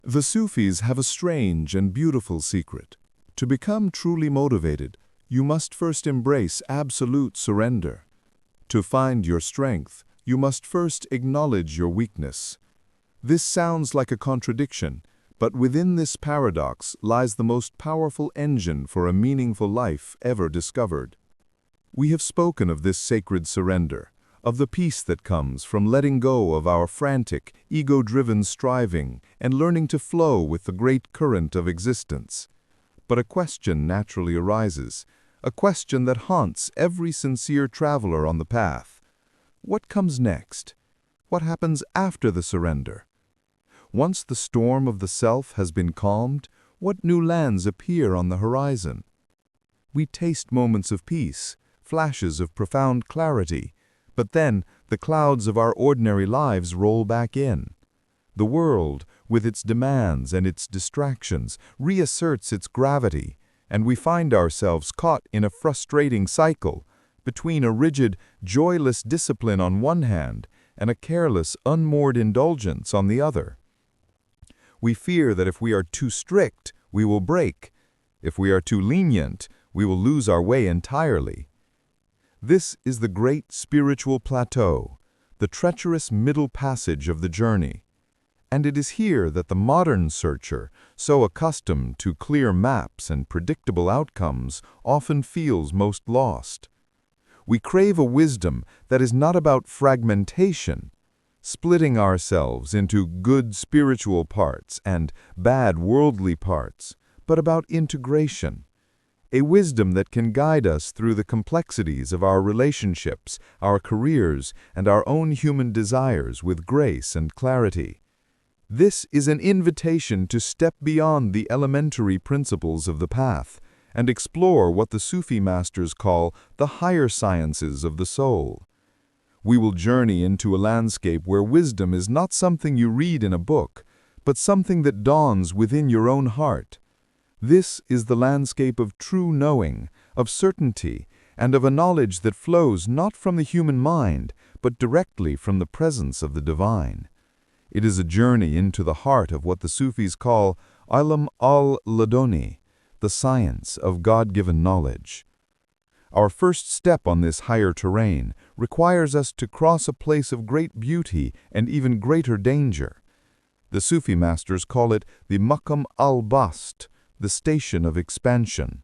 The Sufis have a strange and beautiful secret. To become truly motivated, you must first embrace absolute surrender. To find your strength, you must first acknowledge your weakness. This sounds like a contradiction, but within this paradox lies the most powerful engine for a meaningful life ever discovered. We have spoken of this sacred surrender, of the peace that comes from letting go of our frantic, ego-driven striving and learning to flow with the great current of existence. But a question naturally arises, a question that haunts every sincere traveler on the path. What comes next? What happens after the surrender? Once the storm of the self has been calmed, what new lands appear on the horizon? We taste moments of peace, flashes of profound clarity, but then the clouds of our ordinary lives roll back in. The world, with its demands and its distractions, reasserts its gravity, and we find ourselves caught in a frustrating cycle between a rigid, joyless discipline on one hand and a careless, unmoored indulgence on the other. We fear that if we are too strict, we will break. If we are too lenient, we will lose our way entirely. This is the great spiritual plateau, the treacherous middle passage of the journey. And it is here that the modern searcher, so accustomed to clear maps and predictable outcomes, often feels most lost. We crave a wisdom that is not about fragmentation, splitting ourselves into good spiritual parts and bad worldly parts, but about integration. A wisdom that can guide us through the complexities of our relationships, our careers, and our own human desires with grace and clarity. This is an invitation to step beyond the elementary principles of the path and explore what the Sufi masters call the higher sciences of the soul. We will journey into a landscape where wisdom is not something you read in a book, but something that dawns within your own heart. This is the landscape of true knowing, of certainty, and of a knowledge that flows not from the human mind, but directly from the presence of the divine. It is a journey into the heart of what the Sufis call ilham al-ladunni, the science of God-given knowledge. Our first step on this higher terrain requires us to cross a place of great beauty and even greater danger. The Sufi masters call it the maqam al-bast, the station of expansion.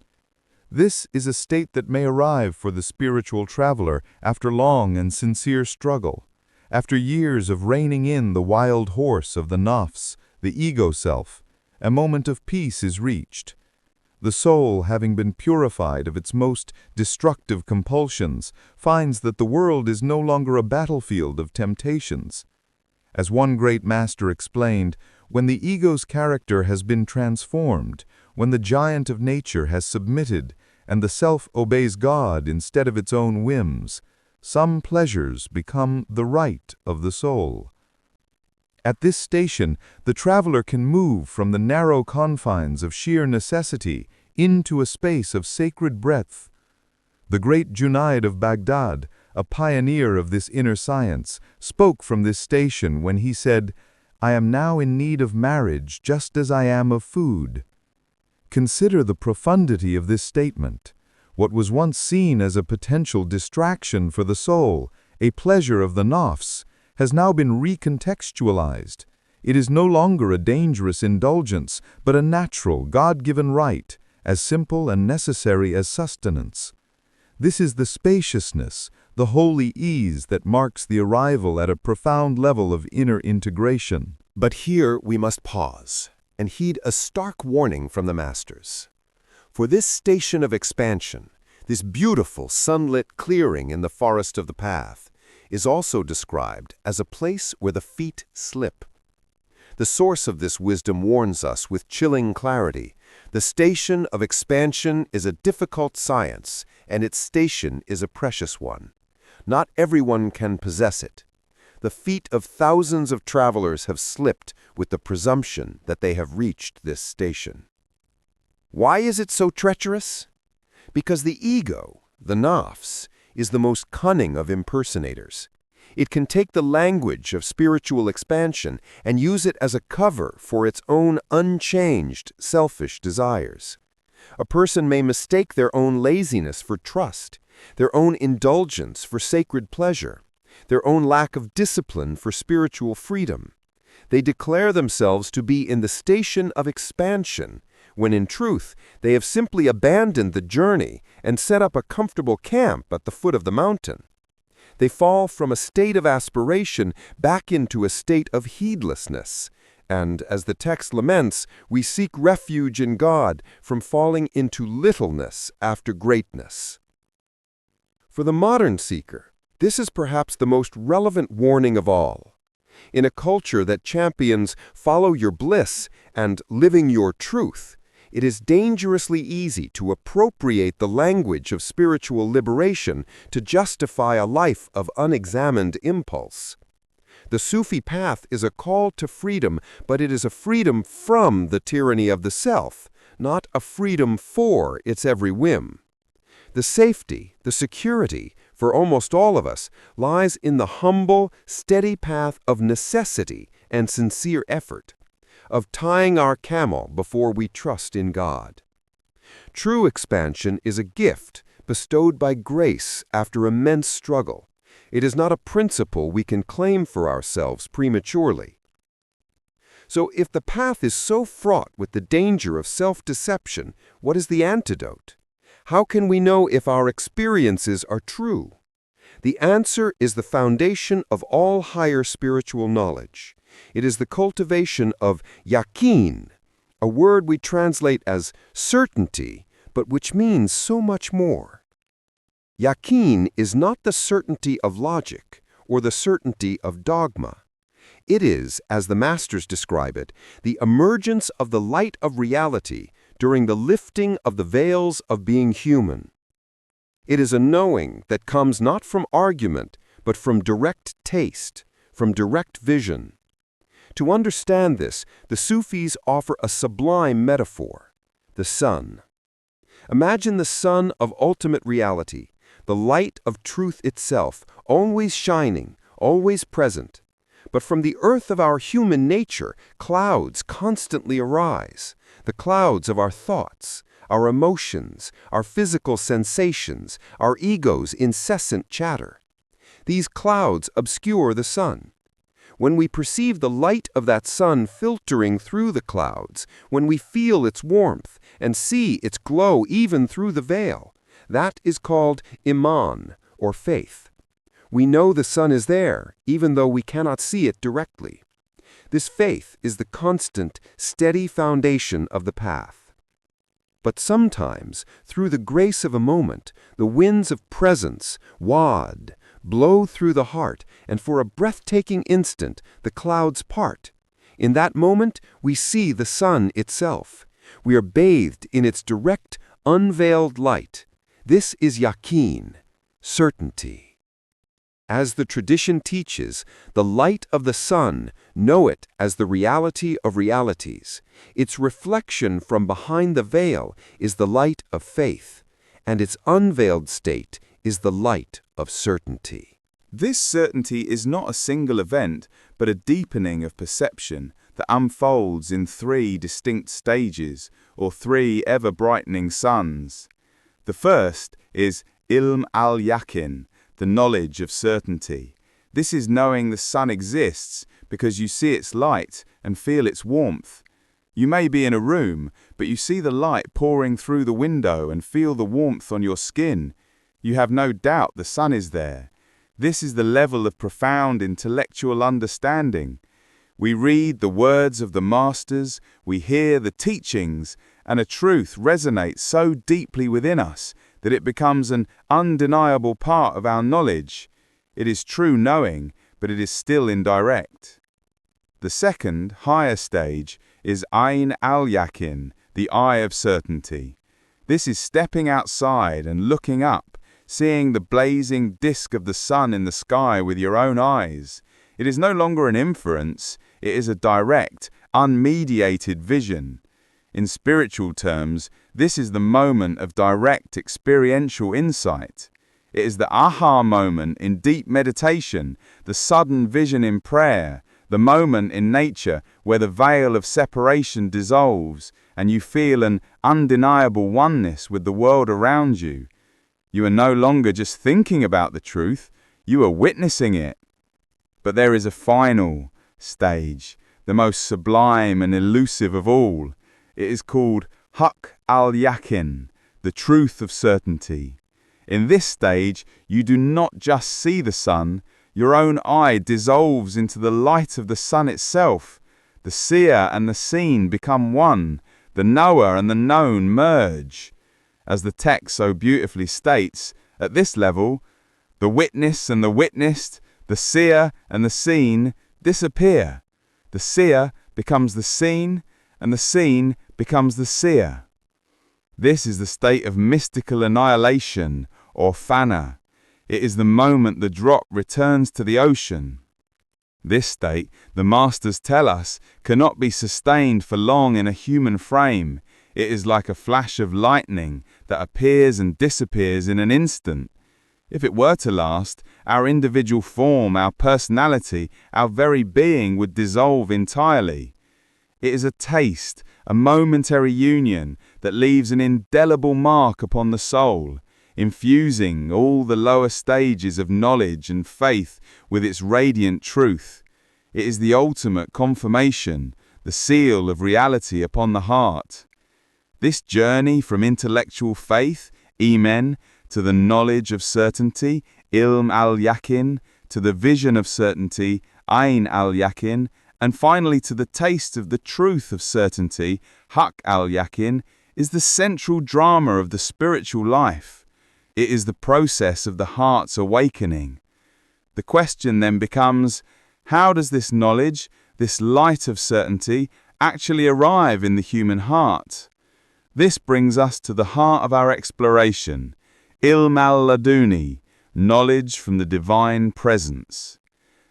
This is a state that may arrive for the spiritual traveler after long and sincere struggle, after years of reining in the wild horse of the nafs, the ego self. A moment of peace is reached. The soul, having been purified of its most destructive compulsions, finds that the world is no longer a battlefield of temptations. As one great master explained, when the ego's character has been transformed, when the giant of nature has submitted, and the self obeys God instead of its own whims, some pleasures become the right of the soul. At this station, the traveler can move from the narrow confines of sheer necessity into a space of sacred breadth. The great Junaid of Baghdad, a pioneer of this inner science, spoke from this station when he said, "I am now in need of marriage just as I am of food." Consider the profundity of this statement. What was once seen as a potential distraction for the soul, a pleasure of the nafs, has now been recontextualized. It is no longer a dangerous indulgence, but a natural, God-given right, as simple and necessary as sustenance. This is the spaciousness, the holy ease that marks the arrival at a profound level of inner integration. But here we must pause and heed a stark warning from the masters. For this station of expansion, this beautiful sunlit clearing in the forest of the path, is also described as a place where the feet slip. The source of this wisdom warns us with chilling clarity. The station of expansion is a difficult science, and its station is a precious one. Not everyone can possess it. The feet of thousands of travelers have slipped with the presumption that they have reached this station. Why is it so treacherous? Because the ego, the nafs, is the most cunning of impersonators. It can take the language of spiritual expansion and use it as a cover for its own unchanged, selfish desires. A person may mistake their own laziness for trust, their own indulgence for sacred pleasure, their own lack of discipline for spiritual freedom. They declare themselves to be in the station of expansion, when in truth they have simply abandoned the journey and set up a comfortable camp at the foot of the mountain. They fall from a state of aspiration back into a state of heedlessness, and, as the text laments, we seek refuge in God from falling into littleness after greatness. For the modern seeker, this is perhaps the most relevant warning of all. In a culture that champions follow your bliss and living your truth, it is dangerously easy to appropriate the language of spiritual liberation to justify a life of unexamined impulse. The Sufi path is a call to freedom, but it is a freedom from the tyranny of the self, not a freedom for its every whim. The safety, the security, for almost all of us, lies in the humble, steady path of necessity and sincere effort, of tying our camel before we trust in God. True expansion is a gift bestowed by grace after immense struggle. It is not a principle we can claim for ourselves prematurely. So if the path is so fraught with the danger of self-deception, what is the antidote? How can we know if our experiences are true? The answer is the foundation of all higher spiritual knowledge. It is the cultivation of Yakin, a word we translate as certainty, but which means so much more. Yakin is not the certainty of logic or the certainty of dogma. It is, as the masters describe it, the emergence of the light of reality during the lifting of the veils of being human. It is a knowing that comes not from argument, but from direct taste, from direct vision. To understand this, the Sufis offer a sublime metaphor: the sun. Imagine the sun of ultimate reality, the light of truth itself, always shining, always present. But from the earth of our human nature, clouds constantly arise, the clouds of our thoughts, our emotions, our physical sensations, our ego's incessant chatter. These clouds obscure the sun. When we perceive the light of that sun filtering through the clouds, when we feel its warmth and see its glow even through the veil, that is called iman, or faith. We know the sun is there, even though we cannot see it directly. This faith is the constant, steady foundation of the path. But sometimes, through the grace of a moment, the winds of presence, wad, blow through the heart, and for a breathtaking instant, the clouds part. In that moment, we see the sun itself. We are bathed in its direct, unveiled light. This is Yakin, certainty. As the tradition teaches, the light of the sun, know it as the reality of realities. Its reflection from behind the veil is the light of faith, and its unveiled state is the light of certainty. This certainty is not a single event, but a deepening of perception that unfolds in three distinct stages, or three ever-brightening suns. The first is ilm al-Yakin, the knowledge of certainty. This is knowing the sun exists because you see its light and feel its warmth. You may be in a room, but you see the light pouring through the window and feel the warmth on your skin. You have no doubt the sun is there. This is the level of profound intellectual understanding. We read the words of the masters, we hear the teachings, and a truth resonates so deeply within us that it becomes an undeniable part of our knowledge. It is true knowing, but it is still indirect. The second, higher stage is Ayn al-Yakin, the eye of certainty. This is stepping outside and looking up, seeing the blazing disk of the sun in the sky with your own eyes. It is no longer an inference, it is a direct, unmediated vision. In spiritual terms, this is the moment of direct experiential insight. It is the aha moment in deep meditation, the sudden vision in prayer, the moment in nature where the veil of separation dissolves and you feel an undeniable oneness with the world around you. You are no longer just thinking about the truth, you are witnessing it. But there is a final stage, the most sublime and elusive of all. It is called al-Yakin, the truth of certainty. In this stage, you do not just see the sun, your own eye dissolves into the light of the sun itself. The seer and the seen become one, the knower and the known merge. As the text so beautifully states, at this level, the witness and the witnessed, the seer and the seen disappear. The seer becomes the seen, and the seen becomes the seer. This is the state of mystical annihilation, or fana. It is the moment the drop returns to the ocean. This state, the masters tell us, cannot be sustained for long in a human frame. It is like a flash of lightning that appears and disappears in an instant. If it were to last, our individual form, our personality, our very being would dissolve entirely. It is a taste, a momentary union that leaves an indelible mark upon the soul, infusing all the lower stages of knowledge and faith with its radiant truth. It is the ultimate confirmation, the seal of reality upon the heart. This journey from intellectual faith, iman, to the knowledge of certainty, ilm al-Yakin, to the vision of certainty, ayn al-Yakin, and finally to the taste of the truth of certainty, haq al-Yakin, is the central drama of the spiritual life. It is the process of the heart's awakening. The question then becomes, how does this knowledge, this light of certainty, actually arrive in the human heart? This brings us to the heart of our exploration, ilm al-ladunni, knowledge from the divine presence.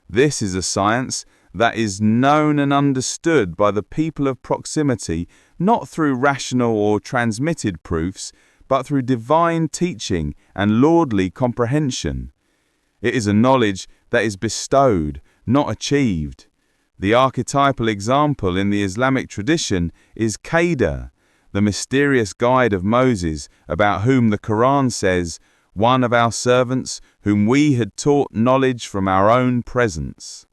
This is a science that is known and understood by the people of proximity, not through rational or transmitted proofs, but through divine teaching and lordly comprehension. It is a knowledge that is bestowed, not achieved. The archetypal example in the Islamic tradition is Qaeda, the mysterious guide of Moses, about whom the Quran says, one of our servants whom we had taught knowledge from our own presence.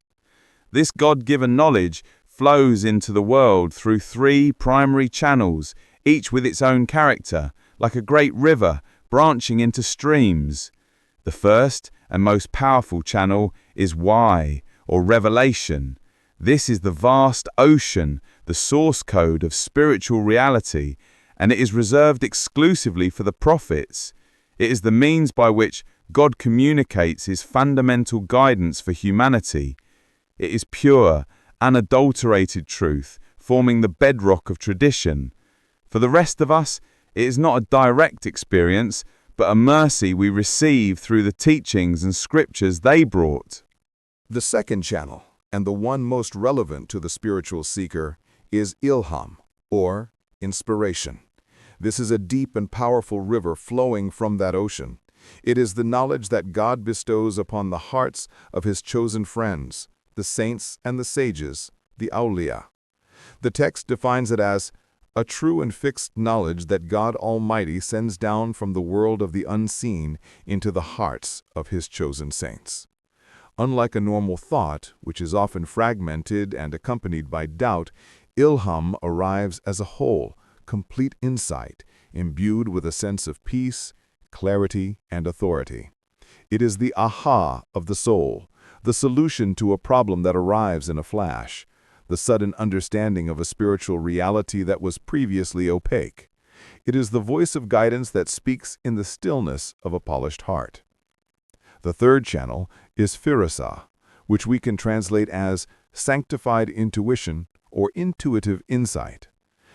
This God-given knowledge flows into the world through three primary channels, each with its own character, like a great river branching into streams. The first and most powerful channel is why, or revelation. This is the vast ocean, the source code of spiritual reality, and it is reserved exclusively for the prophets. It is the means by which God communicates his fundamental guidance for humanity. It is pure, unadulterated truth, forming the bedrock of tradition. For the rest of us, it is not a direct experience, but a mercy we receive through the teachings and scriptures they brought. The second channel, and the one most relevant to the spiritual seeker, is ilham, or inspiration. This is a deep and powerful river flowing from that ocean. It is the knowledge that God bestows upon the hearts of his chosen friends, the saints and the sages, the awliya. The text defines it as a true and fixed knowledge that God Almighty sends down from the world of the unseen into the hearts of his chosen saints. Unlike a normal thought, which is often fragmented and accompanied by doubt, ilham arrives as a whole, complete insight, imbued with a sense of peace, clarity, and authority. It is the aha of the soul, the solution to a problem that arrives in a flash, the sudden understanding of a spiritual reality that was previously opaque. It is the voice of guidance that speaks in the stillness of a polished heart. The third channel is firasah, which we can translate as sanctified intuition or intuitive insight.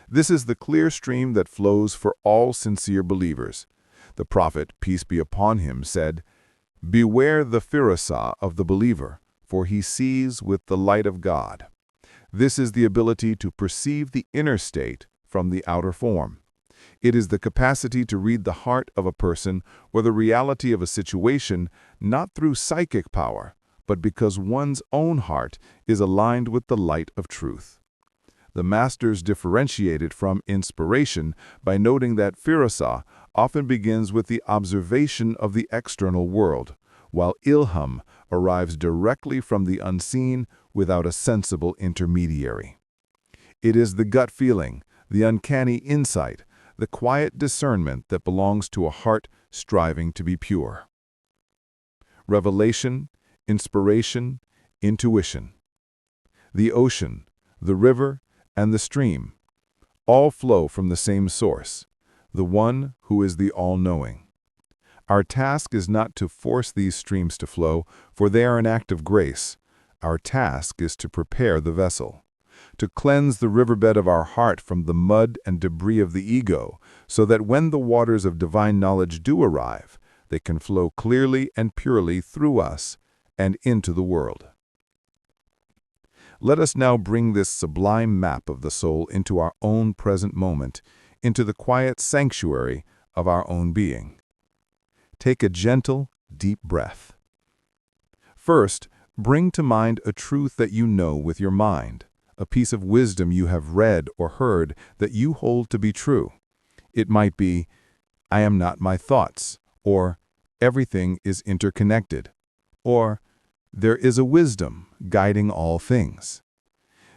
This is the clear stream that flows for all sincere believers. The Prophet, peace be upon him, said, "Beware the firasah of the believer, for he sees with the light of God." This is the ability to perceive the inner state from the outer form. It is the capacity to read the heart of a person or the reality of a situation not through psychic power, but because one's own heart is aligned with the light of truth. The masters differentiate it from inspiration by noting that firasah often begins with the observation of the external world, while ilham arrives directly from the unseen without a sensible intermediary. It is the gut feeling, the uncanny insight, the quiet discernment that belongs to a heart striving to be pure. Revelation, inspiration, intuition. The ocean, the river, and the stream all flow from the same source, the one who is the all-knowing. Our task is not to force these streams to flow, for they are an act of grace. Our task is to prepare the vessel, to cleanse the riverbed of our heart from the mud and debris of the ego, so that when the waters of divine knowledge do arrive, they can flow clearly and purely through us and into the world. Let us now bring this sublime map of the soul into our own present moment, into the quiet sanctuary of our own being. Take a gentle, deep breath. First, bring to mind a truth that you know with your mind, a piece of wisdom you have read or heard that you hold to be true. It might be, "I am not my thoughts," or "Everything is interconnected," or "There is a wisdom guiding all things."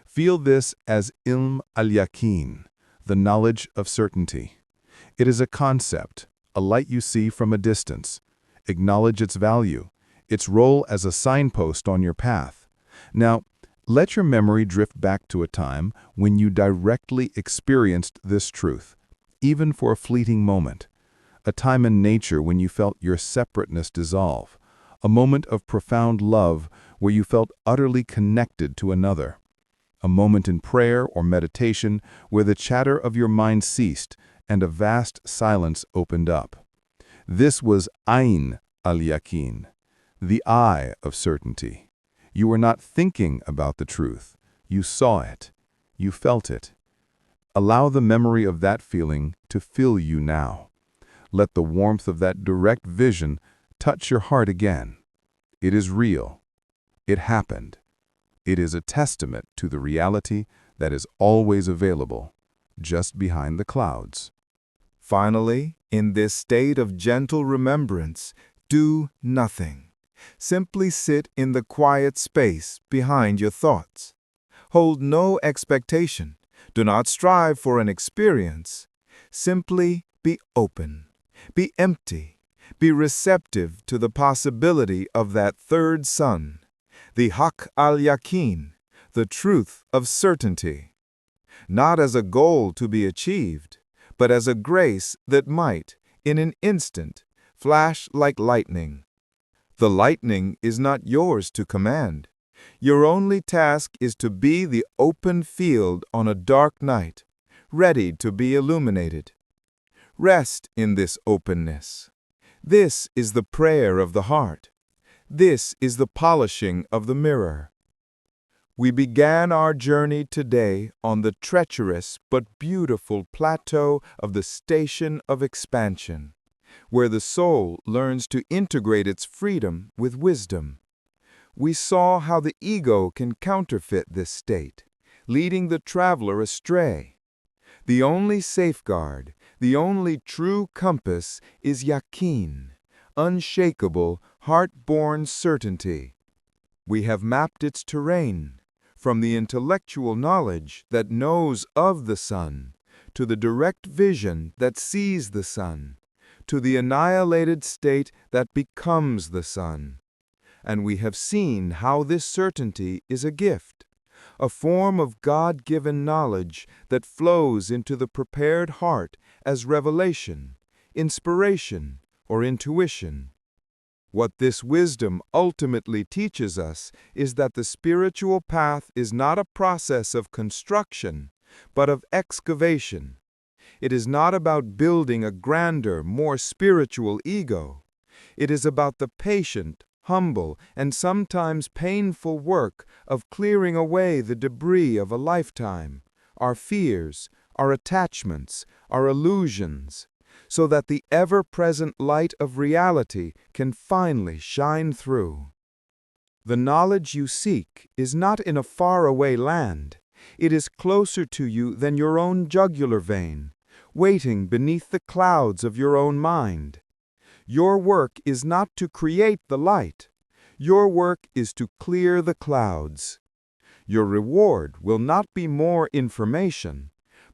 Feel this as ilm al-Yakin, the knowledge of certainty. It is a concept, a light you see from a distance. Acknowledge its value, its role as a signpost on your path. Now, let your memory drift back to a time when you directly experienced this truth, even for a fleeting moment. A time in nature when you felt your separateness dissolve. A moment of profound love where you felt utterly connected to another. A moment in prayer or meditation where the chatter of your mind ceased and a vast silence opened up. This was Ayn al-Yakin, the eye of certainty. You were not thinking about the truth. You saw it. You felt it. Allow the memory of that feeling to fill you now. Let the warmth of that direct vision touch your heart again. It is real. It happened. It is a testament to the reality that is always available, just behind the clouds. Finally, in this state of gentle remembrance, do nothing. Simply sit in the quiet space behind your thoughts. Hold no expectation. Do not strive for an experience. Simply be open. Be empty. Be receptive to the possibility of that third sun, the haq al-Yakin, the truth of certainty. Not as a goal to be achieved, but as a grace that might, in an instant, flash like lightning. The lightning is not yours to command. Your only task is to be the open field on a dark night, ready to be illuminated. Rest in this openness. This is the prayer of the heart. This is the polishing of the mirror. We began our journey today on the treacherous but beautiful plateau of the station of expansion, where the soul learns to integrate its freedom with wisdom. We saw how the ego can counterfeit this state, leading the traveler astray. The only safeguard, the only true compass is Yakin, unshakable, heart-born certainty. We have mapped its terrain, from the intellectual knowledge that knows of the sun, to the direct vision that sees the sun, to the annihilated state that becomes the sun. And we have seen how this certainty is a gift, a form of God-given knowledge that flows into the prepared heart as revelation, inspiration, or intuition. What this wisdom ultimately teaches us is that the spiritual path is not a process of construction, but of excavation. It is not about building a grander, more spiritual ego. It is about the patient, humble, and sometimes painful work of clearing away the debris of a lifetime, our fears, our attachments, our illusions, so that the ever-present light of reality can finally shine through. The knowledge you seek is not in a faraway land. It is closer to you than your own jugular vein, waiting beneath the clouds of your own mind. Your work is not to create the light. Your work is to clear the clouds. Your reward will not be more information,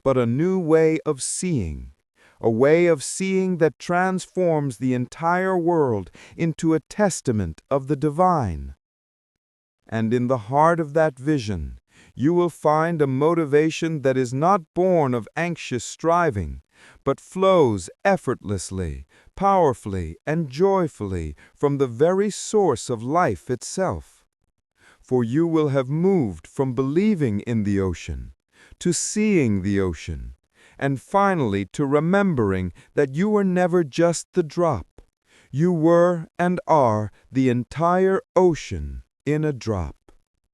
but a new way of seeing, a way of seeing that transforms the entire world into a testament of the divine. And in the heart of that vision, you will find a motivation that is not born of anxious striving, but flows effortlessly, powerfully, and joyfully from the very source of life itself. For you will have moved from believing in the ocean to seeing the ocean, and finally to remembering that you were never just the drop. You were and are the entire ocean in a drop.